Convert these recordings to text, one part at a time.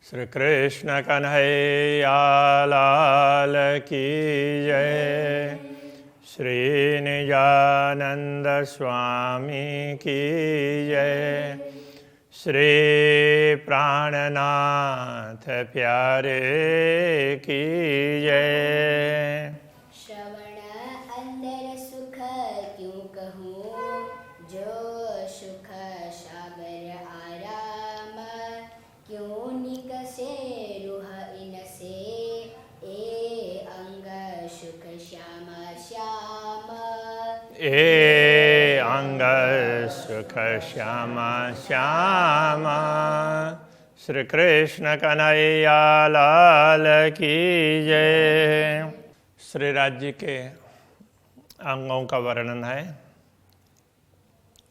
श्री कृष्ण कन्हैया लाल की जय। श्री निजानंद स्वामी की जय। श्री प्राणनाथ प्यारे की जय। श्रवण अंदर सुख क्यों कहूँ, जो सुख सागर आराम। क्यों निकसे रूह इनसे, ए अंग सुख श्याम श्याम। ए अंग सुख श्याम श्याम। श्री कृष्ण कन्हैया लाल की जय। श्री राज्य के अंगों का वर्णन है,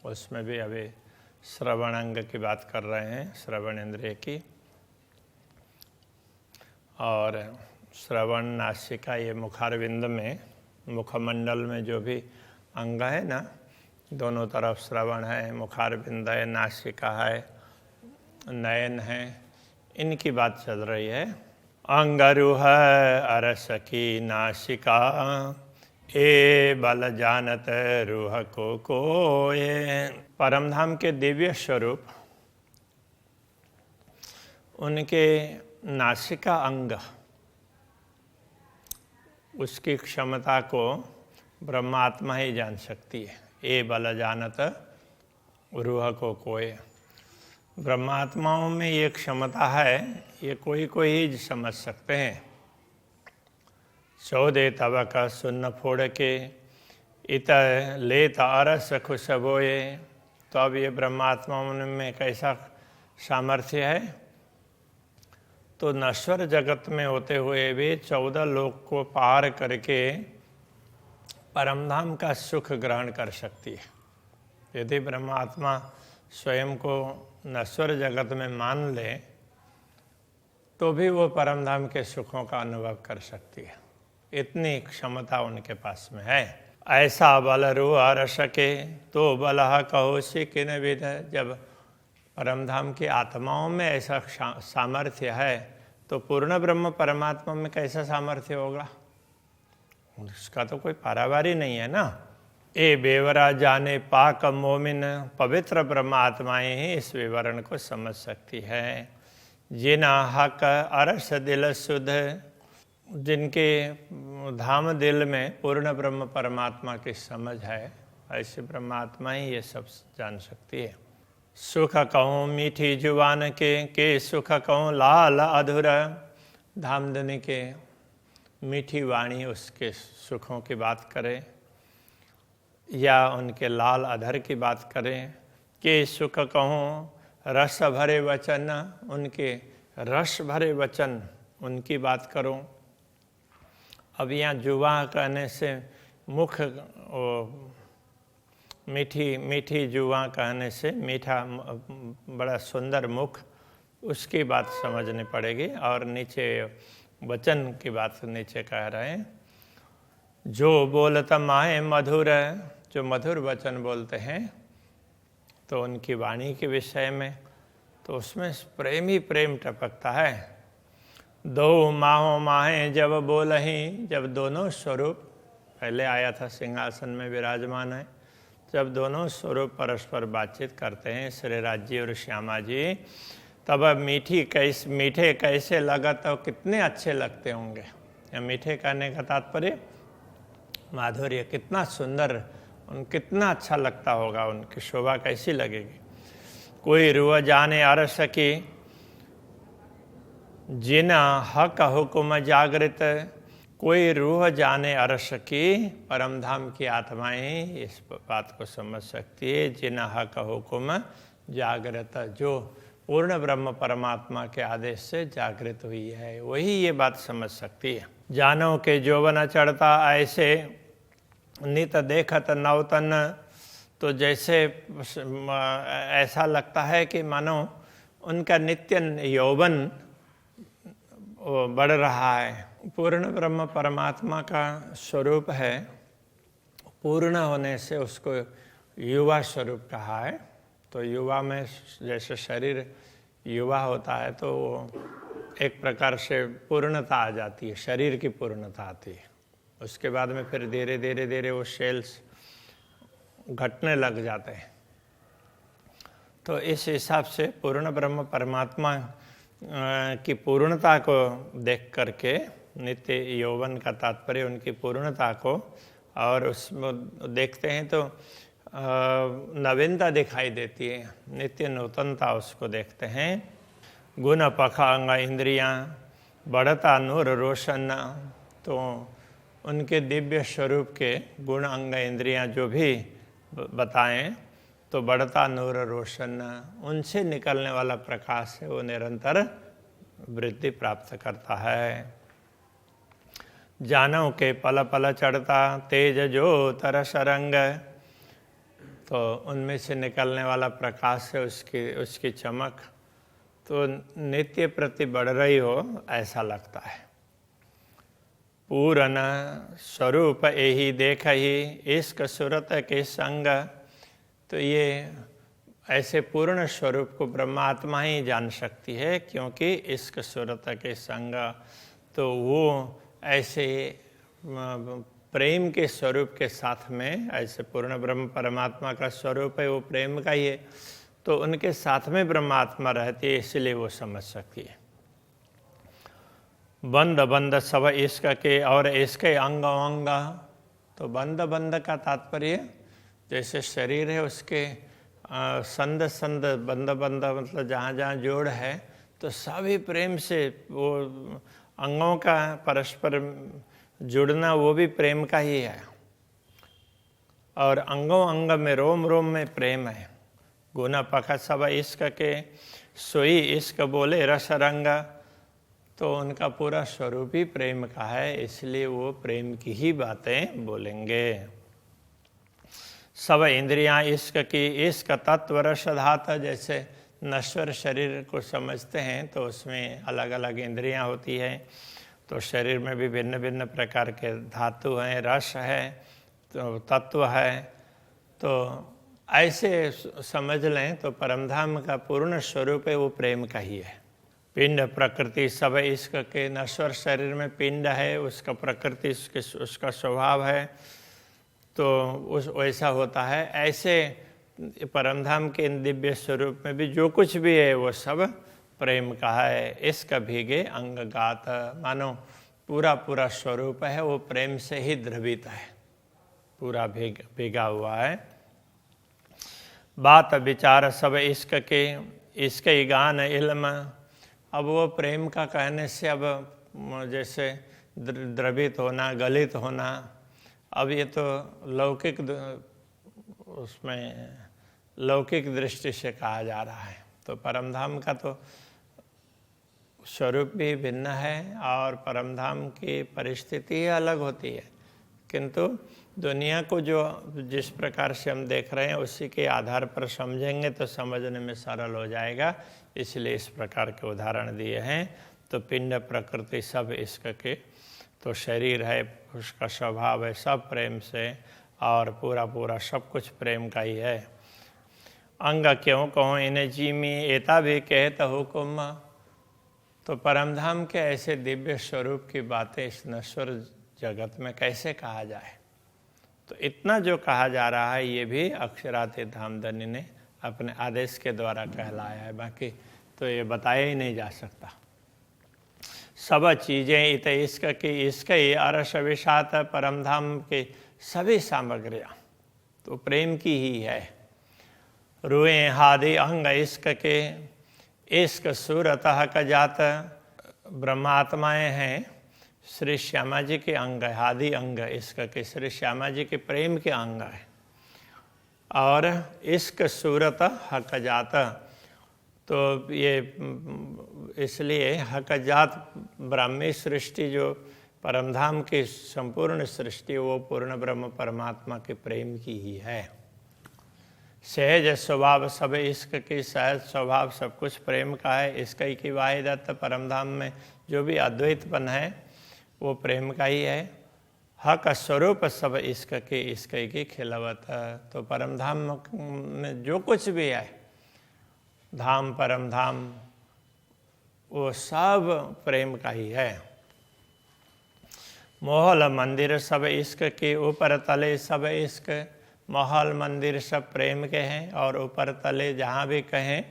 उसमें भी अभी श्रवण अंग की बात कर रहे हैं, श्रवण इंद्रिय की। और श्रवण नासिका, ये मुखारविंद में, मुखमंडल में जो भी अंग है ना, दोनों तरफ श्रवण है, मुखारविंद है, नासिका है, नयन है, इनकी बात चल रही है। अंगरूह अरस की नासिका, ए बल जानत रूह को कोये। परमधाम के दिव्य स्वरूप, उनके नासिका अंग, उसकी क्षमता को ब्रह्मात्मा ही जान सकती है। ए बल जानत रूह को कोये। ब्रह्मात्माओं में ये क्षमता है, ये कोई ही समझ सकते हैं। चौदे तब का सुन्न फोड़ के, इत लेत अरस खुशबोए। तो अब ये ब्रह्मात्माओं में कैसा सामर्थ्य है, तो नश्वर जगत में होते हुए भी 14 लोक को पार करके परमधाम का सुख ग्रहण कर सकती है। यदि ब्रह्मात्मा स्वयं को नश्वर जगत में मान ले, तो भी वो परमधाम के सुखों का अनुभव कर सकती है। इतनी क्षमता उनके पास में है। ऐसा बल रू अरस के, तो बलह कहोसी किन विध। जब परमधाम की आत्माओं में ऐसा सामर्थ्य है, तो पूर्ण ब्रह्म परमात्मा में कैसा सामर्थ्य होगा? उसका तो कोई पारावारी नहीं है ना। ए बेवरा जाने पाक मोमिन, पवित्र ब्रह्मात्माएं ही इस विवरण को समझ सकती है। जिना हक अरस दिल शुद्ध, जिनके धाम दिल में पूर्ण ब्रह्म परमात्मा की समझ है, ऐसे ब्रह्मात्मा ही ये सब जान सकती है। सुख कहूँ मीठी जुबान के सुख कहूँ लाल अधूर। धामधनी के मीठी वाणी उसके सुखों की बात करें, या उनके लाल अधर की बात करें। के सुख कहूँ रस भरे वचन, उनके रस भरे वचन, उनकी बात करूं। अब यहाँ जुबां कहने से मुख, मीठी जुबां कहने से मीठा, बड़ा सुंदर मुख, उसकी बात समझनी पड़ेगी। और नीचे वचन की बात नीचे कह रहे हैं, जो बोलत माहे मधुर, जो मधुर वचन बोलते हैं, तो उनकी वाणी के विषय में तो उसमें प्रेम ही प्रेम टपकता है। दो माहों माहे जब बोलहीं, जब दोनों स्वरूप, पहले आया था सिंहासन में विराजमान है, जब दोनों स्वरूप परस्पर बातचीत करते हैं, श्री राज्य और श्यामा जी, तब मीठे कैसे लगा, तो कितने अच्छे लगते होंगे। या मीठे कहने का तात्पर्य माधुर्य, कितना सुंदर, कितना अच्छा लगता होगा, उनकी शोभा कैसी लगेगी। कोई रूह जाने अरस की, जिना हक हुक्म जागृत। कोई रूह जाने अरस की, परमधाम की आत्माएं इस बात को समझ सकती है। जिना हक हुक्म जागृत, जो पूर्ण ब्रह्म परमात्मा के आदेश से जागृत हुई है, वही ये बात समझ सकती है। जानो के जोवन चढ़ता ऐसे, नित देखत नवतन। तो जैसे ऐसा लगता है कि मानो उनका नित्य यौवन बढ़ रहा है। पूर्ण ब्रह्म परमात्मा का स्वरूप है, पूर्ण होने से उसको युवा स्वरूप कहा है। तो युवा में जैसे शरीर युवा होता है, तो एक प्रकार से पूर्णता आ जाती है, शरीर की पूर्णता आती है। उसके बाद में फिर धीरे धीरे धीरे वो सेल्स घटने लग जाते हैं। तो इस हिसाब से पूर्ण ब्रह्म परमात्मा की पूर्णता को देख करके, नित्य यौवन का तात्पर्य उनकी पूर्णता को, और उसमें देखते हैं तो नवीनता दिखाई देती है, नित्य नूतनता उसको देखते हैं। गुण पखांग इंद्रियां बढ़ता नूर रोशन, तो उनके दिव्य स्वरूप के गुण अंग इंद्रियां जो भी बताएं तो बढ़ता नूर रोशन, उनसे निकलने वाला प्रकाश है वो निरंतर वृद्धि प्राप्त करता है। जानव के पल पल चढ़ता तेज जो तरस रंग, तो उनमें से निकलने वाला प्रकाश है उसकी चमक तो नित्य प्रति बढ़ रही हो ऐसा लगता है। पूरन स्वरूप यही देख ही इश्क सूरत के संग, तो ये ऐसे पूर्ण स्वरूप को ब्रह्मात्मा ही जान सकती है, क्योंकि इश्क सूरत के संग, तो वो ऐसे प्रेम के स्वरूप के साथ में, ऐसे पूर्ण ब्रह्म परमात्मा का स्वरूप है वो प्रेम का ही है, तो उनके साथ में ब्रह्मात्मा रहती है, इसलिए वो समझ सकती है। बंद बंद सब इश्क के और इसके अंग अंग, तो बंद बंद का तात्पर्य जैसे शरीर है उसके संद संद बंद बंद मतलब जहाँ जहाँ जोड़ है, तो सभी प्रेम से वो अंगों का परस्पर जुड़ना वो भी प्रेम का ही है, और अंगों अंग में रोम रोम में प्रेम है। गुना पखा सब इश्क के सोई इश्क बोले रस रंग, तो उनका पूरा स्वरूप ही प्रेम का है, इसलिए वो प्रेम की ही बातें बोलेंगे। सब इंद्रियां इश्क की, इश्क तत्व रस धाता, जैसे नश्वर शरीर को समझते हैं तो उसमें अलग अलग इंद्रियां होती हैं, तो शरीर में भी भिन्न भिन्न प्रकार के धातु हैं, रस है, तो तत्व है, तो ऐसे समझ लें तो परमधाम का पूर्ण स्वरूप है वो प्रेम का ही है। पिंड प्रकृति सब इश्क के, नश्वर शरीर में पिंड है, उसका प्रकृति उसका स्वभाव है, तो उस वैसा होता है। ऐसे परमधाम के दिव्य स्वरूप में भी जो कुछ भी है वो सब प्रेम का है। इसका भीगे अंग गात, मानो पूरा पूरा स्वरूप है वो प्रेम से ही द्रवित है, पूरा भीगा हुआ है। बात विचार सब इश्क के, इसके गान इल्म, अब वो प्रेम का कहने से अब जैसे द्रवित होना, गलित होना, अब ये तो लौकिक उसमें लौकिक दृष्टि से कहा जा रहा है, तो परमधाम का तो स्वरूप भी भिन्न है और परमधाम की परिस्थिति अलग होती है, किंतु दुनिया को जो जिस प्रकार से हम देख रहे हैं उसी के आधार पर समझेंगे तो समझने में सरल हो जाएगा, इसलिए इस प्रकार के उदाहरण दिए हैं। तो पिंड प्रकृति सब इश्क के, तो शरीर है उसका स्वभाव है सब प्रेम से, और पूरा पूरा सब कुछ प्रेम का ही है। अंग क्यों कहो इन्हें जीमी एता भी कहत हुकुम, तो परमधाम के ऐसे दिव्य स्वरूप की बातें इस नश्वर जगत में कैसे कहा जाए, तो इतना जो कहा जा रहा है ये भी अक्षरातीत धामधनी ने अपने आदेश के द्वारा कहलाया है, बाकी तो ये बताया ही नहीं जा सकता। सब चीज़ें इत इश्क की, इश्क ही अरस विषात, परमधाम की सभी सामग्रियाँ तो प्रेम की ही है। रुए हादि अंग इश्क के, इश्क सूरत हक जात, ब्रह्मात्माएँ हैं श्री श्यामा जी के अंग है, हादि अंग इश्क के श्री श्यामा जी के प्रेम के अंग है। और इश्क सूरत हक जात, तो ये इसलिए हक जात ब्राह्मी सृष्टि जो परमधाम की संपूर्ण सृष्टि वो पूर्ण ब्रह्म परमात्मा के प्रेम की ही है। सहज स्वभाव सब इश्क की, सहज स्वभाव सब कुछ प्रेम का है। इसका ही की वाहिदत परमधाम में जो भी अद्वैतपन है वो प्रेम का ही है। हक स्वरूप सब इश्क के, इश्क की खिलवत, तो परमधाम में जो कुछ भी है धाम परमधाम वो सब प्रेम का ही है। महल मंदिर सब इश्क के, ऊपर तले सब इश्क। महल मंदिर सब प्रेम के हैं, और ऊपर तले जहाँ भी कहें,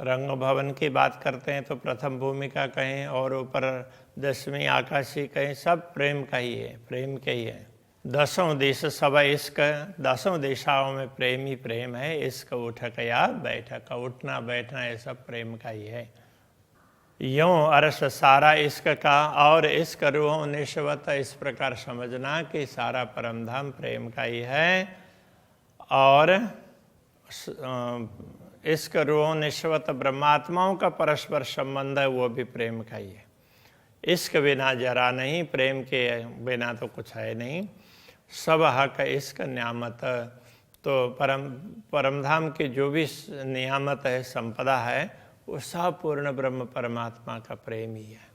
रंग भवन की बात करते हैं तो प्रथम भूमिका कहें, और ऊपर 10वीं आकाशी कहें, सब प्रेम का ही है, प्रेम के ही है। 10 देश सब इश्क, 10 दिशाओं में प्रेम ही प्रेम है। इश्क उठक या बैठक, उठना बैठना ये सब प्रेम का ही है। यों अर्श सारा इश्क का, और इश्क रूह निश्वत, इस प्रकार समझना कि सारा परमधाम प्रेम का ही है, और इश्क रूह निश्वत ब्रह्मात्माओं का परस्पर संबंध है, वो भी प्रेम का ही है। इश्क बिना जरा नहीं, प्रेम के बिना तो कुछ है नहीं। सब हक इश्क नियामत, तो परमधाम की जो भी नियामत है, संपदा है, वो सब पूर्ण ब्रह्म परमात्मा का प्रेम ही है।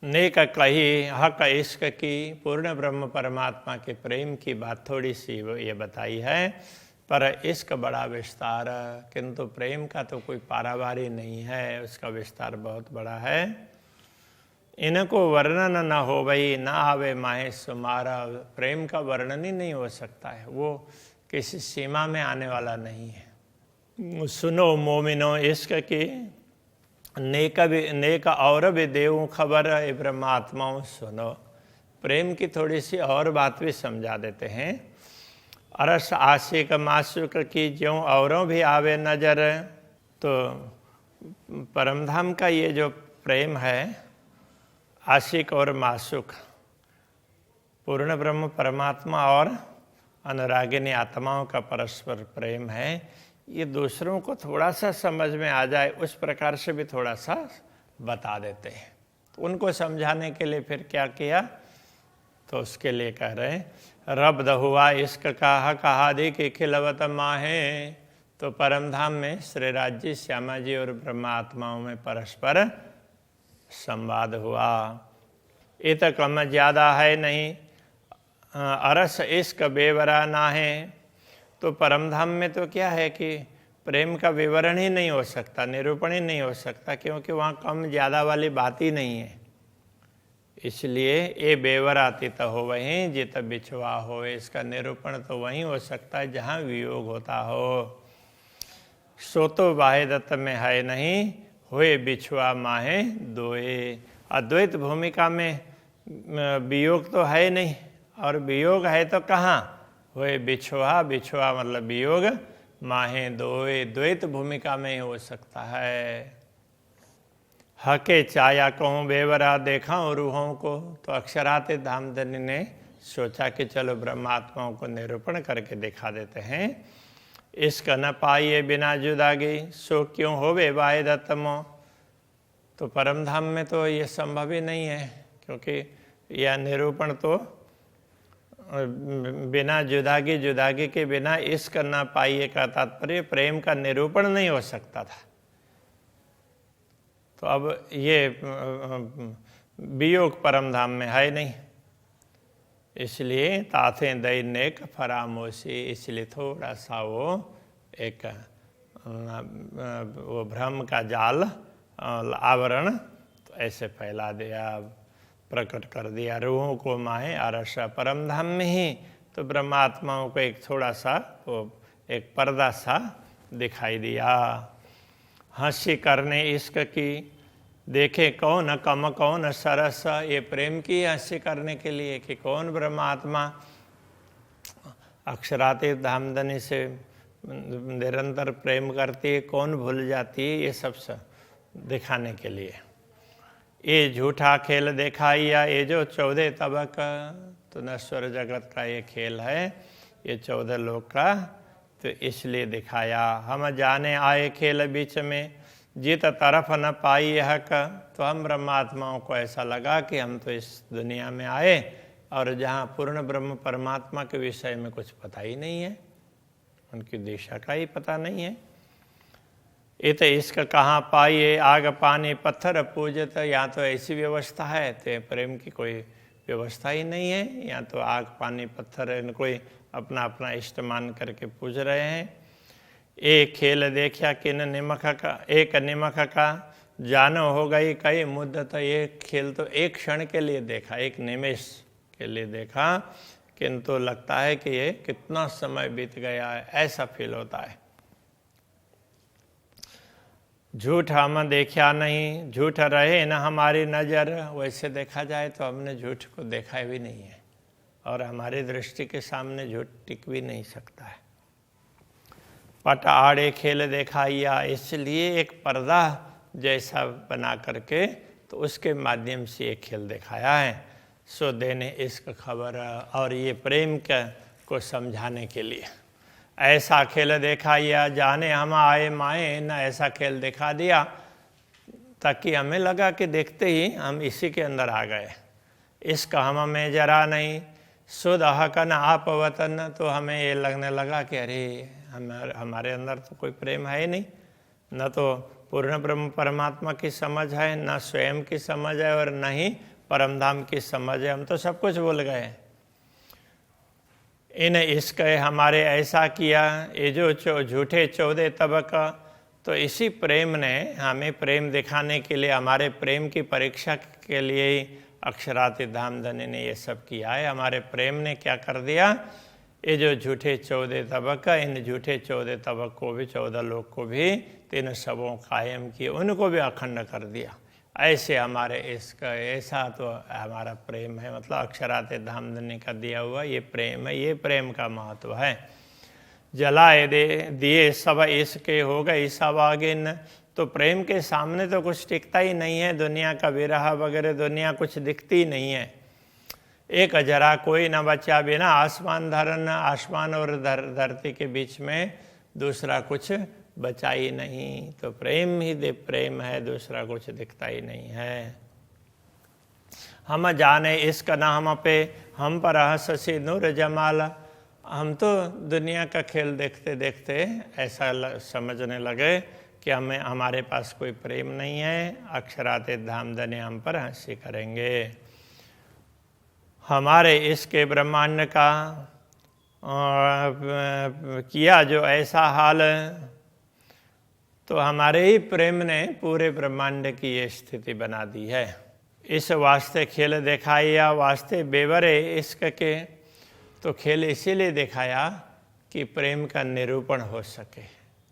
नेक कही हक इश्क की, पूर्ण ब्रह्म परमात्मा के प्रेम की बात थोड़ी सी ये बताई है, पर इश्क बड़ा विस्तार, किंतु प्रेम का तो कोई पारावारी नहीं है, उसका विस्तार बहुत बड़ा है। इनको वर्णन न हो भई, ना आवे माहे सुमारा, प्रेम का वर्णन ही नहीं हो सकता है, वो किसी सीमा में आने वाला नहीं है। सुनो मोमिनो इश्क की, नेक और भी देव खबर, ब्रह्मात्माओं सुनो। प्रेम की थोड़ी सी और बात भी समझा देते हैं। अरस आशिक माशुक की, ज्यों औरों भी आवे नजर, तो परमधाम का ये जो प्रेम है, आशिक और माशुक, पूर्ण ब्रह्म परमात्मा और अनुरागिनी आत्माओं का परस्पर प्रेम है, ये दूसरों को थोड़ा सा समझ में आ जाए उस प्रकार से भी थोड़ा सा बता देते हैं। तो उनको समझाने के लिए फिर क्या किया, तो उसके लिए कह रहे हैं, रब हुआ इश्क का हक हादि की खिलवत माहे। तो परमधाम में श्री राज्य श्यामा जी और ब्रह्मा आत्माओं में परस्पर संवाद हुआ। इत कम ज्यादा है नहीं, अरस इश्क बेवरा ना है। तो परमधाम में तो क्या है कि प्रेम का विवरण ही नहीं हो सकता, निरूपण ही नहीं हो सकता, क्योंकि वहाँ कम ज़्यादा वाली बात ही नहीं है। इसलिए ये बेवरातीत हो वहीं जित बिछुआ हो, इसका निरूपण तो वहीं हो सकता है जहाँ वियोग होता हो। सो तो वाहिदत में है नहीं, हुए बिछुआ माहे दोए। अद्वैत भूमिका में वियोग तो है नहीं, और वियोग है तो कहाँ, हुए बिछुआ, बिछुआ मतलब वियोग, माहे दोए, द्वैत भूमिका में ही हो सकता है। हके चाया कहूँ बेवरा देखा रूहों को, तो अक्षराते धामधनी ने सोचा कि चलो ब्रह्मात्माओं को निरूपण करके दिखा देते हैं। इश्क न पाइए बिना जुदागी, सो क्यों होवे वाहिदतमो। तो परमधाम में तो ये संभव ही नहीं है, क्योंकि यह निरूपण तो बिना जुदागी के बिना इश्क न पाइए का तात्पर्य प्रेम का निरूपण नहीं हो सकता था। तो अब ये वियोग परमधाम में है नहीं, इसलिए ताथे दई नेक फरामोशी, इसलिए थोड़ा सा वो एक वो भ्रम का जाल आवरण तो ऐसे फैला दिया, प्रकट कर दिया। रूहों को माहे अरस, परमधाम में ही तो ब्रह्मात्माओं को एक थोड़ा सा वो एक पर्दा सा दिखाई दिया। हंसी करने इश्क की, देखे कौन कम कौन सरस, ये प्रेम की हंसी करने के लिए कि कौन ब्रह्मात्मा अक्षरातीत धामधनी से निरंतर प्रेम करती है, कौन भूल जाती है, ये सब दिखाने के लिए। ये झूठा खेल दिखाइया, ये जो 14 तबक, तो नश्वर जगत का ये खेल है, ये 14 लोक का, तो इसलिए दिखाया। हम जाने आए खेल बीच में, जित तरफ न पाई हक। तो हम ब्रह्मात्माओं को ऐसा लगा कि हम तो इस दुनिया में आए और जहाँ पूर्ण ब्रह्म परमात्मा के विषय में कुछ पता ही नहीं है, उनकी दिशा का ही पता नहीं है। इत इश्क कहाँ पाइए, आग पानी पत्थर पूजत। यहाँ तो ऐसी व्यवस्था है, तो प्रेम की कोई व्यवस्था ही नहीं है। यहाँ तो आग पानी पत्थर इनको ही अपना अपना इष्ट मान करके पूज रहे हैं। एक खेल देखा किन निमक का, एक निमक का जानो हो गई कई मुद्दत, ये खेल तो एक क्षण के लिए देखा, एक निमेष के लिए देखा, किंतु लगता है कि ये कितना समय बीत गया है, ऐसा फील होता है। झूठ हम देखा नहीं, झूठ रहे न हमारी नज़र, वैसे देखा जाए तो हमने झूठ को देखा भी नहीं है और हमारी दृष्टि के सामने झूठ टिक भी नहीं सकता है। पट आड़े खेल दिखाया, इसलिए एक पर्दा जैसा बना करके तो उसके माध्यम से ये खेल दिखाया है। सो देने इश्क खबर, और ये प्रेम को समझाने के लिए ऐसा खेल दिखाया, जाने हम आए माए न, ऐसा खेल दिखा दिया ताकि हमें लगा कि देखते ही हम इसी के अंदर आ गए। इश्क हम में जरा नहीं, शुद्ध हकन आप वतन, तो हमें ये लगने लगा कि अरे हमारे अंदर तो कोई प्रेम है ही नहीं, न तो पूर्ण ब्रह्म परमात्मा की समझ है, न स्वयं की समझ है और न ही परमधाम की समझ है, हम तो सब कुछ भूल गए। इन इश्क हमारे ऐसा किया, ये जो झूठे 14 तबका, तो इसी प्रेम ने हमें प्रेम दिखाने के लिए, हमारे प्रेम की परीक्षा के लिए ही अक्षराति धामधनी ने ये सब किया है। हमारे प्रेम ने क्या कर दिया, ये जो झूठे 14 तबका, इन झूठे 14 तबक को भी, 14 लोग को भी, 3 सबों कायम किए, उनको भी अखंड कर दिया। ऐसे हमारे इसका ऐसा तो हमारा प्रेम है, मतलब अक्षराते धामधनी का दिया हुआ ये प्रेम है, ये प्रेम का महत्व है। जलाए दिए सब इसके हो गई सब आगिन, तो प्रेम के सामने तो कुछ टिकता ही नहीं है, दुनिया का विरह वगैरह दुनिया कुछ दिखती नहीं है। एक जरा कोई न बचा, बिना आसमान धरन, आसमान और धरती के बीच में दूसरा कुछ बचा ही नहीं, तो प्रेम ही प्रेम है, दूसरा कुछ दिखता ही नहीं है। हम जाने इसका न हम पे, हम पर हंसी नूर जमाल, हम तो दुनिया का खेल देखते देखते ऐसा समझने लगे कि हमें हमारे पास कोई प्रेम नहीं है, अक्षराते धामधनी हम पर हंसी करेंगे। हमारे इसके ब्रह्मांड का किया जो ऐसा हाल, तो हमारे ही प्रेम ने पूरे ब्रह्मांड की ये स्थिति बना दी है। इस वास्ते खेल दिखाया, वास्ते बेवरे इश्क के, तो खेल इसीलिए दिखाया कि प्रेम का निरूपण हो सके।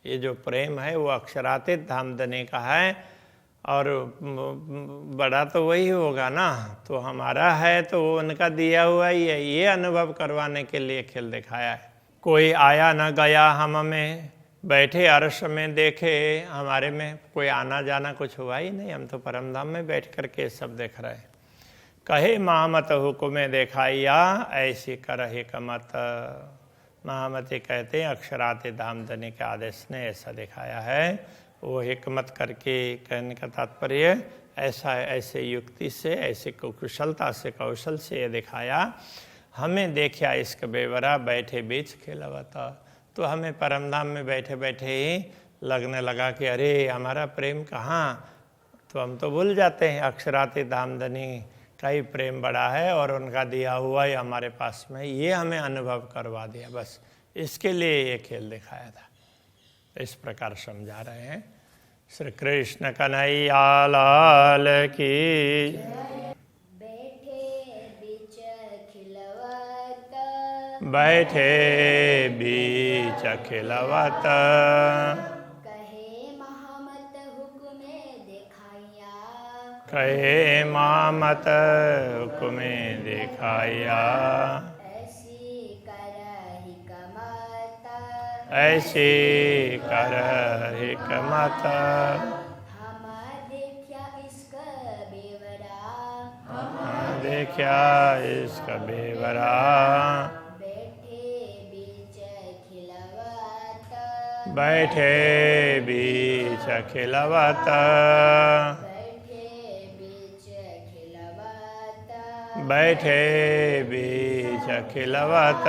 ये जो प्रेम है वो अक्षरातीत धामधनी का है और बड़ा तो वही होगा ना, तो हमारा है तो वो उनका दिया हुआ ही है, ये अनुभव करवाने के लिए खेल दिखाया है। कोई आया न गया हम में, बैठे अर्श में देखे, हमारे में कोई आना जाना कुछ हुआ ही नहीं, हम तो परमधाम में बैठ करके सब देख रहे हैं। कहे महामत हुक्म दिखाइया, ऐसी कर हिकमत, महामती कहते हैं अक्षराते धामधनी के आदेश ने ऐसा दिखाया है। वो हिकमत करके कहने का तात्पर्य ऐसा ऐसे युक्ति से, ऐसे कुशलता से, कौशल से ये दिखाया। हमें देखा इसका बेवरा, बैठे बीच खिलवता, तो हमें परमधाम में बैठे बैठे ही लगने लगा कि अरे हमारा प्रेम कहाँ, तो हम तो भूल जाते हैं अक्षराती धामधनी का ही प्रेम बड़ा है और उनका दिया हुआ ही हमारे पास में, ये हमें अनुभव करवा दिया, बस इसके लिए ये खेल दिखाया था। इस प्रकार समझा रहे हैं। श्री कृष्ण कन्हैया लाल की। बैठे बीच खिलवत, कहे महामत हुक्मे दिखाया, कहे महामत हुक्मे दिखाया, ऐसी कर हिकमत, ऐसी कर हिकमत, हम देखा इसका बेवरा, हम देखा इसका बेवरा, बैठे बीच खिलवत, बैठे बीच खिलवत,